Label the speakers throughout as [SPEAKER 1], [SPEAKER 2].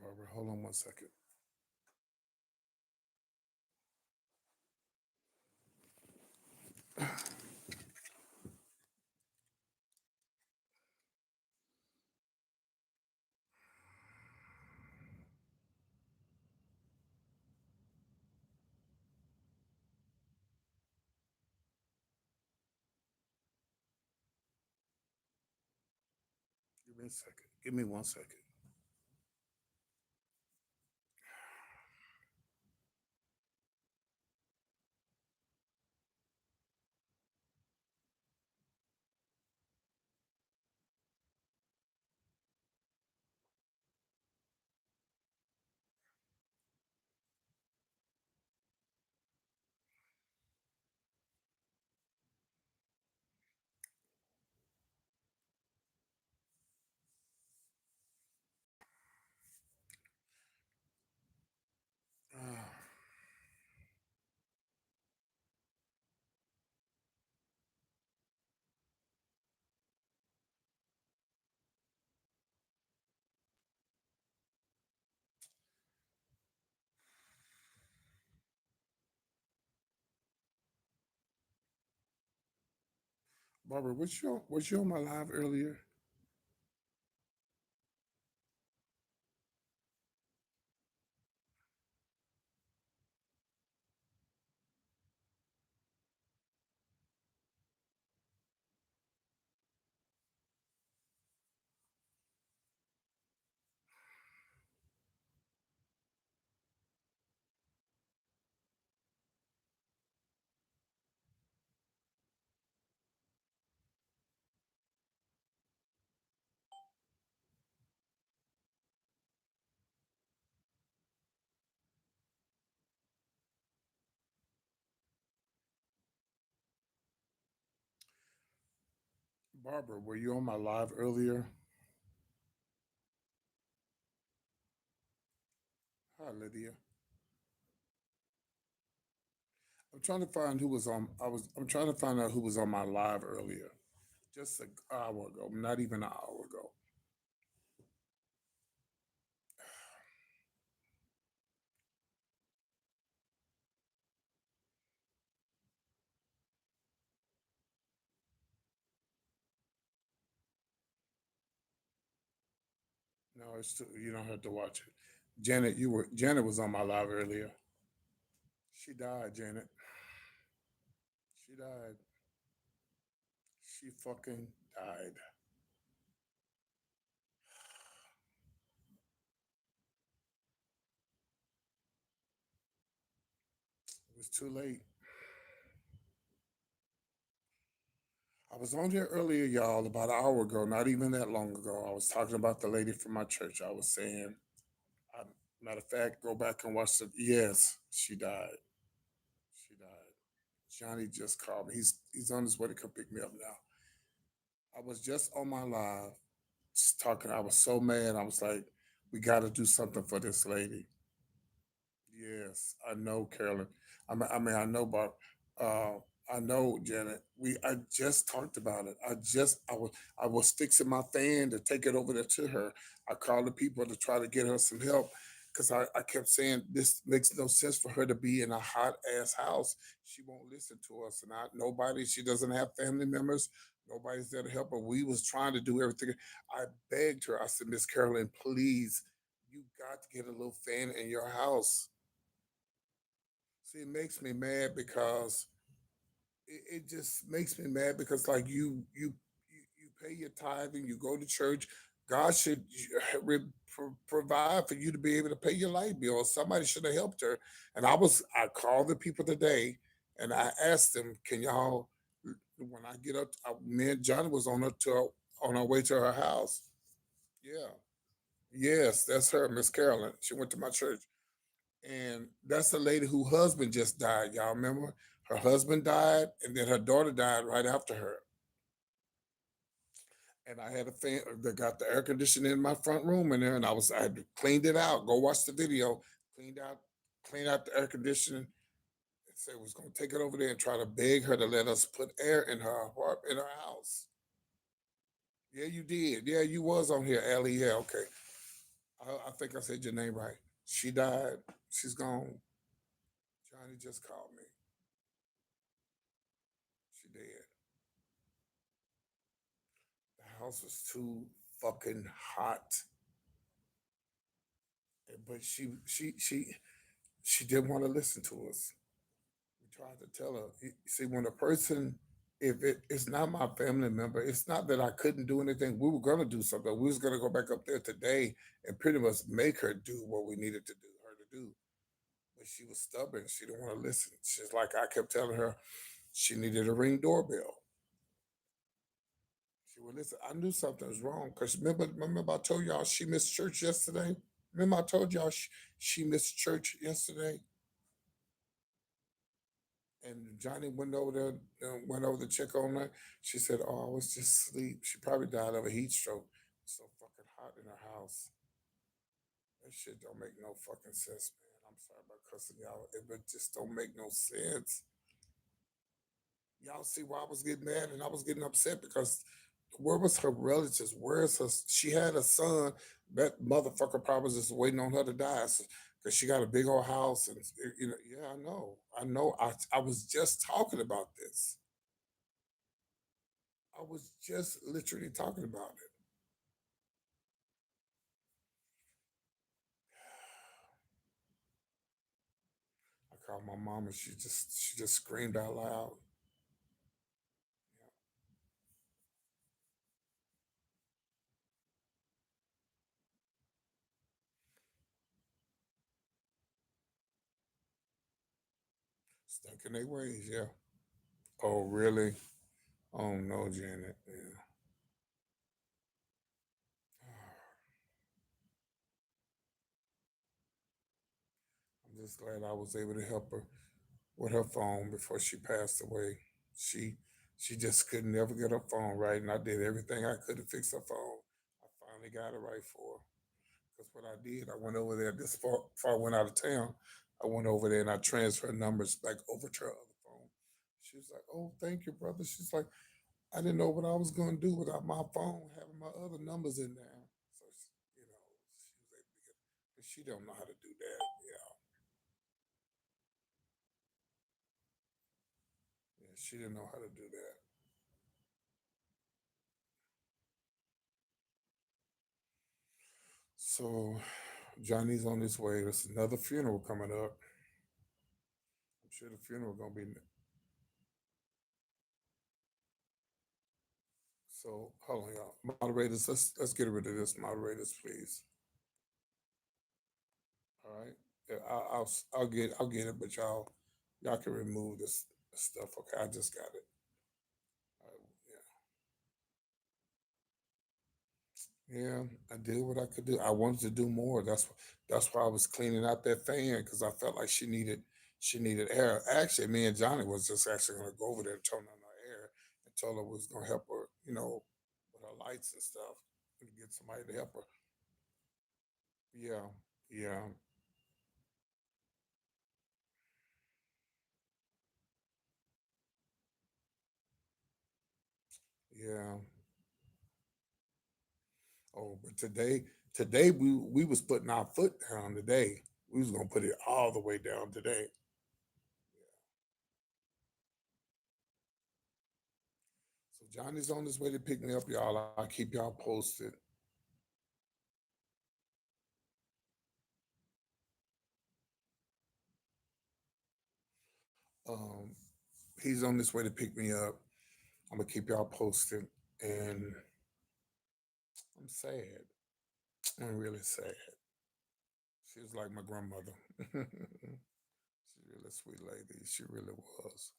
[SPEAKER 1] Barbara, hold on one second. Give me a second. Give me 1 second. Ah, Barbara, was you on my live earlier? Barbara, were you on my live earlier? Hi, Lydia. I'm trying to find who was on. I'm trying to find out who was on my live earlier. Just an hour ago, not even an hour ago. No, it's too, you don't have to watch it. Janet was on my live earlier. She died, Janet. She died. She fucking died. It was too late. I was on here earlier, y'all, about an hour ago, not even that long ago. I was talking about the lady from my church. I was saying, I, matter of fact, go back and watch the. Yes, she died. She died. Johnny just called me. He's on his way to come pick me up now. I was just on my live, just talking. I was so mad. I was like, we got to do something for this lady. Yes, I know, Carolyn. I know about. Uh, I know, Janet. I just talked about it. I was fixing my fan to take it over there to her. I called the people to try to get her some help because I kept saying this makes no sense for her to be in a hot ass house. She won't listen to us, and nobody. She doesn't have family members. Nobody's there to help her. We was trying to do everything. I begged her. I said, Miss Carolyn, please, you got to get a little fan in your house. See, it makes me mad because it just makes me mad because like you pay your tithing, you go to church. God should provide for you to be able to pay your light bill. Somebody should have helped her. And I called the people today, and I asked them, can y'all when I get up, me and Johnny was on our way to her house. Yeah, yes, that's her, Miss Carolyn. She went to my church. And that's the lady whose husband just died. Y'all remember? Her husband died, and then her daughter died right after her. And I had a fan that got the air conditioning in my front room in there, and I had cleaned it out. Go watch the video. Cleaned out, cleaned out the air conditioning. And said was gonna take it over there and try to beg her to let us put air in in her house. Yeah, you did. Yeah, you was on here, Allie. Yeah, okay. I think I said your name right. She died. She's gone. Johnny just called me. She dead. The house was too fucking hot, but she didn't want to listen to us. We tried to tell her. See, when a person, if it's not my family member, it's not that I couldn't do anything. We were gonna do something. We was gonna go back up there today and pretty much make her do what we needed to do her to do. But she was stubborn. She didn't want to listen. She's like I kept telling her she needed a ring doorbell. She would listen. I knew something was wrong because remember I told y'all she missed church yesterday. Remember I told y'all she missed church yesterday, and Johnny went over there, went over to check on her. She said, "Oh, I was just asleep." She probably died of a heat stroke. It's so fucking hot in her house. That shit don't make no fucking sense, man. I'm sorry about cussing y'all. It just don't make no sense. Y'all see why I was getting mad and I was getting upset because where was her relatives? Where's her? She had a son. That motherfucker probably was just waiting on her to die because she got a big old house and yeah, I know, I know. I was just talking about this. I was just literally talking about it. I called my mom and she just screamed out loud. Yeah, stuck in their ways. Yeah. Oh really? Oh no, Janet. Yeah. I'm just glad I was able to help her with her phone before she passed away. She she just could never get her phone right, and I did everything I could to fix her phone. I finally got it right for her. Because what I did, I went over there. This before I went out of town, I went over there and I transferred numbers back over to her other phone. She was like, "Oh, thank you, brother." She's like, "I didn't know what I was going to do without my phone having my other numbers in there." So she was able to get. But she don't know how to do that. Yeah, she didn't know how to do that. So Johnny's on his way. There's another funeral coming up. I'm sure the funeral gonna be. So hold on, y'all. Moderators, let's get rid of this. Moderators, please. All right. Yeah, I'll get it, but y'all can remove this stuff. Okay, I just got it. All right, yeah, yeah. I did what I could do. I wanted to do more. That's why I was cleaning out that fan because I felt like she needed air. Actually, me and Johnny was just actually gonna go over there and turn on her air and tell her we was gonna help her, with her lights and stuff, and get somebody to help her. Yeah, yeah, yeah. Oh, but today we was putting our foot down today. We was gonna put it all the way down today. So Johnny's on his way to pick me up, y'all. I'll keep y'all posted. Um, he's on his way to pick me up. I'm gonna keep y'all posted, and I'm sad. I'm really sad. She was like my grandmother. She's really a sweet lady. She really was.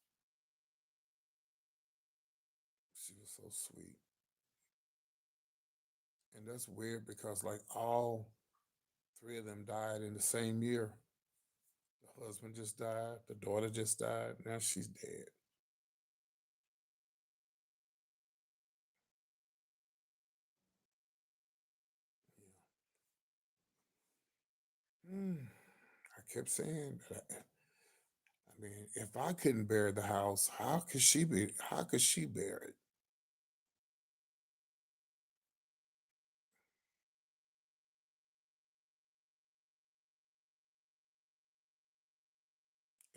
[SPEAKER 1] She was so sweet, and that's weird because like all three of them died in the same year. The husband just died. The daughter just died. Now she's dead. Yeah. I kept saying that. I mean, if I couldn't bear the house, how could she be? How could she bear it?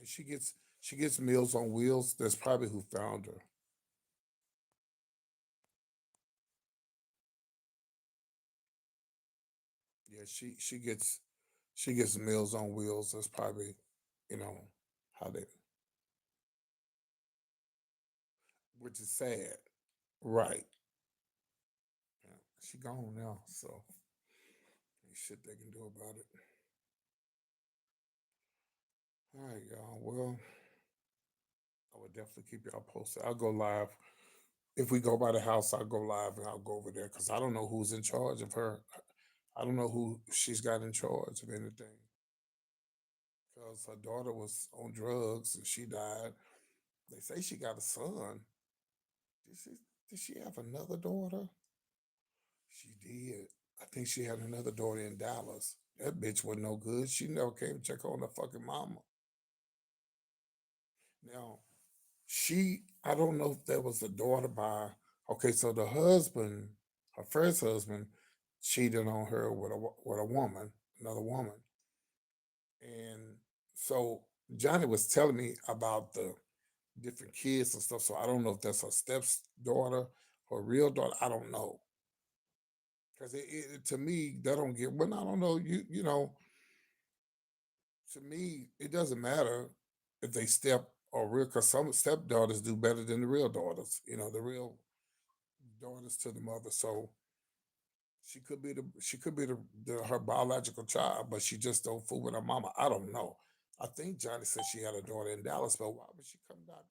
[SPEAKER 1] And she gets Meals on Wheels. That's probably who found her. Yeah, she gets Meals on Wheels. That's probably, you know, how they, which is sad. Right. Yeah. She gone now, so ain't shit they can do about it. All right, y'all. Well, I would definitely keep y'all posted. I'll go live. If we go by the house, I'll go live and I'll go over there because I don't know who's in charge of her. I don't know who she's got in charge of anything. Because her daughter was on drugs and she died. They say she got a son. Did she, did she have another daughter? She did. I think she had another daughter in Dallas. That bitch wasn't no good. She never came to check on her fucking mama. Now, I don't know if that was a daughter by, okay, so the husband, her first husband, cheated on her with a woman, another woman. And so Johnny was telling me about the different kids and stuff. So I don't know if that's her stepdaughter or real daughter. I don't know. Because to me, that don't get, well, I don't know. To me, it doesn't matter if they step or real, because some stepdaughters do better than the real daughters, the real daughters to the mother. So she could be her biological child, but she just don't fool with her mama. I don't know. I think Johnny said she had a daughter in Dallas, but why would she come down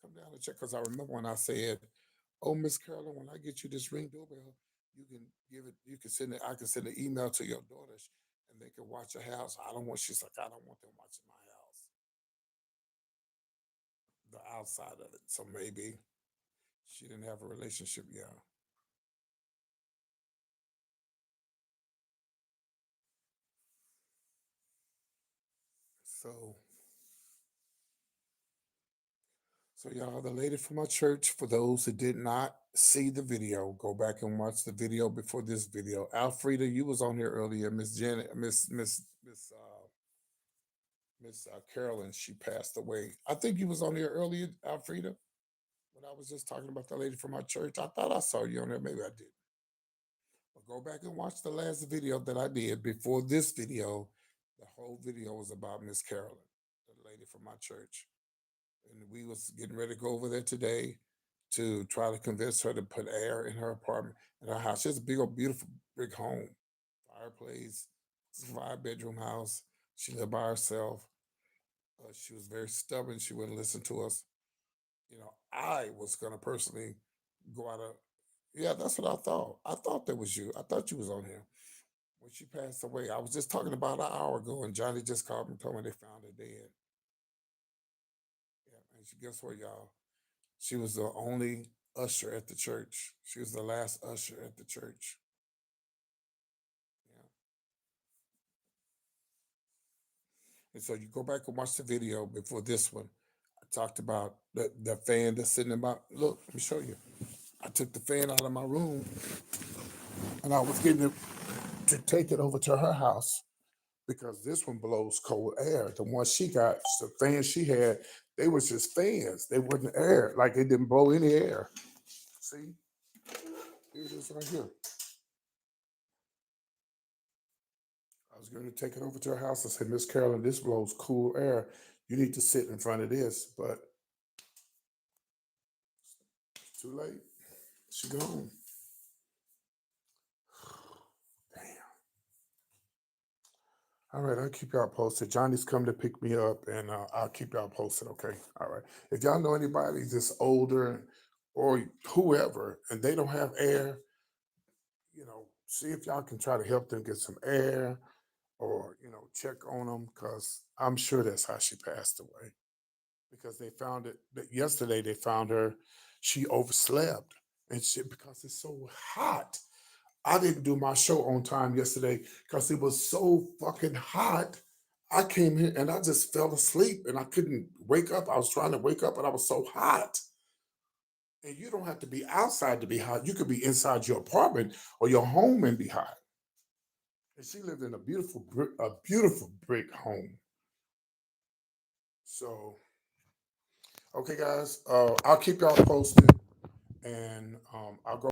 [SPEAKER 1] and check? Because I remember when I said, "Oh, Miss Carolyn, when I get you this ring doorbell, you can give it. You can send it. I can send an email to your daughters, and they can watch your house." I don't want. She's like, I don't want them watching my house, the outside of it. So maybe she didn't have a relationship yet. So So, y'all, the lady from my church, for those who did not see the video, go back and watch the video before this video. Alfreda, you was on here earlier. Miss Janet, Miss Carolyn, she passed away. I think you was on here earlier, Alfreda, when I was just talking about the lady from my church. I thought I saw you on there. Maybe I did. But go back and watch the last video that I did before this video. The whole video was about Miss Carolyn, the lady from my church, and we was getting ready to go over there today to try to convince her to put air in her apartment in her house. She has a big old beautiful big home, fireplace, 5-bedroom house. She lived by herself. She was very stubborn. She wouldn't listen to us. I was gonna personally go out of, yeah, that's what I thought. I thought that was you. I thought you was on here. When she passed away, I was just talking about an hour ago, and Johnny just called me and told me they found her dead. Yeah, and guess what, y'all? She was the only usher at the church. She was the last usher at the church. Yeah. And so you go back and watch the video before this one. I talked about the fan that's sitting in my, look, let me show you. I took the fan out of my room and I was getting it to take it over to her house because this one blows cold air. The one she got, the fans she had, they was just fans. They wasn't air. Like they didn't blow any air. See? Here it is right here. I was going to take it over to her house and say, Miss Carolyn, this blows cool air. You need to sit in front of this. But it's too late. She gone. Damn. All right, I'll keep y'all posted. Johnny's coming to pick me up, and I'll keep y'all posted. Okay. All right. If y'all know anybody that's older or whoever, and they don't have air, see if y'all can try to help them get some air or check on them because I'm sure that's how she passed away. Because they found it yesterday. They found her. She overslept and shit because it's so hot. I didn't do my show on time yesterday because it was so fucking hot. I came here and I just fell asleep and I couldn't wake up. I was trying to wake up and I was so hot. And you don't have to be outside to be hot. You could be inside your apartment or your home and be hot. And she lived in a beautiful brick home. So, okay, guys, I'll keep y'all posted, and I'll go